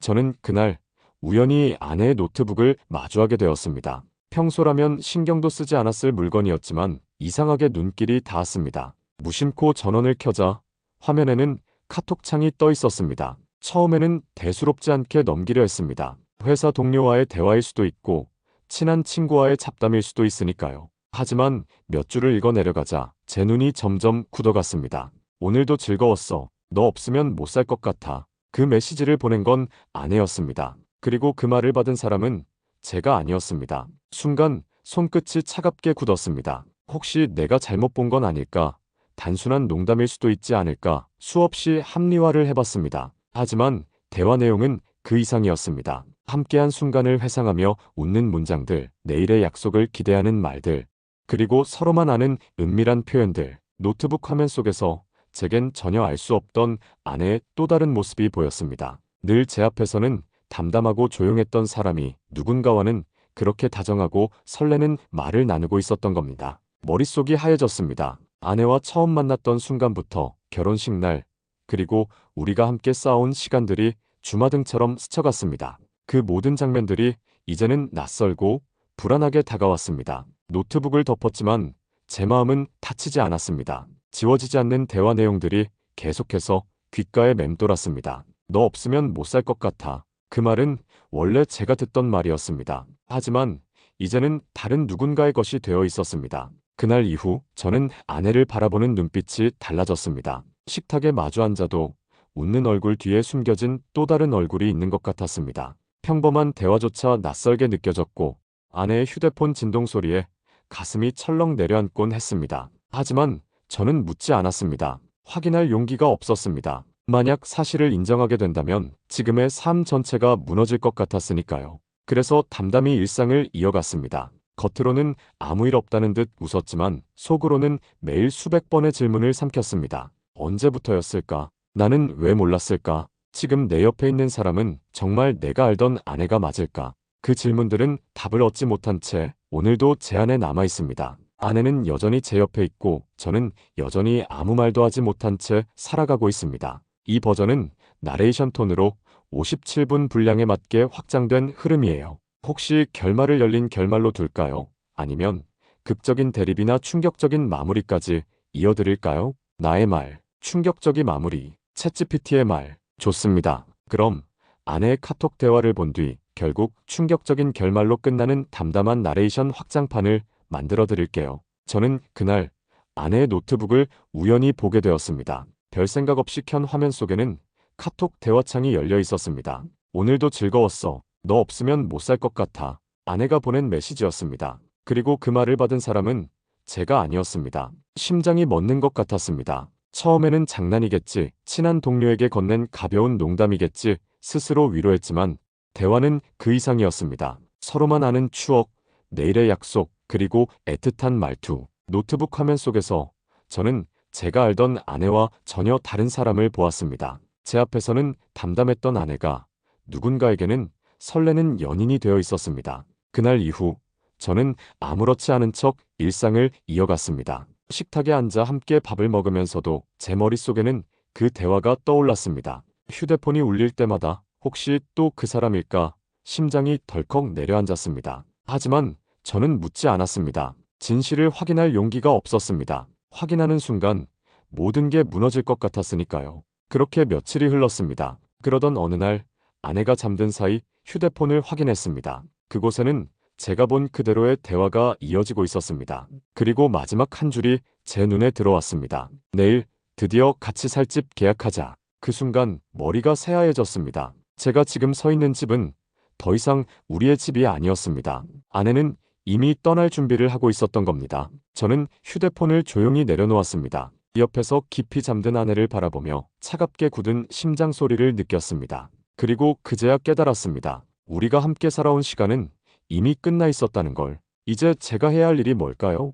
저는 그날 우연히 아내의 노트북을 마주하게 되었습니다. 평소라면 신경도 쓰지 않았을 물건이었지만 이상하게 눈길이 닿았습니다. 무심코 전원을 켜자 화면에는 카톡창이 떠 있었습니다. 처음에는 대수롭지 않게 넘기려 했습니다. 회사 동료와의 대화일 수도 있고 친한 친구와의 잡담일 수도 있으니까요. 하지만 몇 줄을 읽어 내려가자 제 눈이 점점 굳어갔습니다. 오늘도 즐거웠어. 너 없으면 못 살 것 같아. 그 메시지를 보낸 건 아내였습니다. 그리고 그 말을 받은 사람은 제가 아니었습니다. 순간 손끝이 차갑게 굳었습니다. 혹시 내가 잘못 본 건 아닐까? 단순한 농담일 수도 있지 않을까? 수없이 합리화를 해봤습니다. 하지만 대화 내용은 그 이상이었습니다. 함께한 순간을 회상하며 웃는 문장들, 내일의 약속을 기대하는 말들, 그리고 서로만 아는 은밀한 표현들. 노트북 화면 속에서 제겐 전혀 알 수 없던 아내의 또 다른 모습이 보였습니다. 늘 제 앞에서는 담담하고 조용했던 사람이 누군가와는 그렇게 다정하고 설레는 말을 나누고 있었던 겁니다. 머릿속이 하얘졌습니다. 아내와 처음 만났던 순간부터 결혼식 날, 그리고 우리가 함께 싸운 시간들이 주마등처럼 스쳐갔습니다. 그 모든 장면들이 이제는 낯설고 불안하게 다가왔습니다. 노트북을 덮었지만 제 마음은 다치지 않았습니다. 지워지지 않는 대화 내용들이 계속해서 귓가에 맴돌았습니다. 너 없으면 못 살 것 같아. 그 말은 원래 제가 듣던 말이었습니다. 하지만 이제는 다른 누군가의 것이 되어 있었습니다. 그날 이후 저는 아내를 바라보는 눈빛이 달라졌습니다. 식탁에 마주 앉아도 웃는 얼굴 뒤에 숨겨진 또 다른 얼굴이 있는 것 같았습니다. 평범한 대화조차 낯설게 느껴졌고 아내의 휴대폰 진동 소리에 가슴이 철렁 내려앉곤 했습니다. 하지만 저는 묻지 않았습니다. 확인할 용기가 없었습니다. 만약 사실을 인정하게 된다면 지금의 삶 전체가 무너질 것 같았으니까요. 그래서 담담히 일상을 이어갔습니다. 겉으로는 아무 일 없다는 듯 웃었지만 속으로는 매일 수백 번의 질문을 삼켰습니다. 언제부터였을까? 나는 왜 몰랐을까? 지금 내 옆에 있는 사람은 정말 내가 알던 아내가 맞을까? 그 질문들은 답을 얻지 못한 채 오늘도 제 안에 남아 있습니다. 아내는 여전히 제 옆에 있고 저는 여전히 아무 말도 하지 못한 채 살아가고 있습니다. 이 버전은 나레이션 톤으로 57분 분량에 맞게 확장된 흐름이에요. 혹시 결말을 열린 결말로 둘까요? 아니면 극적인 대립이나 충격적인 마무리까지 이어드릴까요? 나의 말, 충격적인 마무리, 챗GPT의 말. 좋습니다. 그럼 아내의 카톡 대화를 본 뒤 결국 충격적인 결말로 끝나는 담담한 나레이션 확장판을 만들어 드릴게요. 저는 그날 아내의 노트북을 우연히 보게 되었습니다. 별 생각 없이 켠 화면 속에는 카톡 대화창이 열려 있었습니다. 오늘도 즐거웠어. 너 없으면 못 살 것 같아. 아내가 보낸 메시지였습니다. 그리고 그 말을 받은 사람은 제가 아니었습니다. 심장이 멎는 것 같았습니다. 처음에는 장난이겠지, 친한 동료에게 건넨 가벼운 농담이겠지 스스로 위로했지만 대화는 그 이상이었습니다. 서로만 아는 추억, 내일의 약속, 그리고 애틋한 말투. 노트북 화면 속에서 저는 제가 알던 아내와 전혀 다른 사람을 보았습니다. 제 앞에서는 담담했던 아내가 누군가에게는 설레는 연인이 되어 있었습니다. 그날 이후 저는 아무렇지 않은 척 일상을 이어갔습니다. 식탁에 앉아 함께 밥을 먹으면서도 제 머릿속에는 그 대화가 떠올랐습니다. 휴대폰이 울릴 때마다 혹시 또 그 사람일까? 심장이 덜컥 내려앉았습니다. 하지만 저는 묻지 않았습니다. 진실을 확인할 용기가 없었습니다. 확인하는 순간 모든 게 무너질 것 같았으니까요. 그렇게 며칠이 흘렀습니다. 그러던 어느 날 아내가 잠든 사이 휴대폰을 확인했습니다. 그곳에는 제가 본 그대로의 대화가 이어지고 있었습니다. 그리고 마지막 한 줄이 제 눈에 들어왔습니다. 내일 드디어 같이 살 집 계약하자. 그 순간 머리가 새하얘졌습니다. 제가 지금 서 있는 집은 더 이상 우리의 집이 아니었습니다. 아내는 이미 떠날 준비를 하고 있었던 겁니다. 저는 휴대폰을 조용히 내려놓았습니다. 옆에서 깊이 잠든 아내를 바라보며 차갑게 굳은 심장 소리를 느꼈습니다. 그리고 그제야 깨달았습니다. 우리가 함께 살아온 시간은 이미 끝나 있었다는 걸. 이제 제가 해야 할 일이 뭘까요?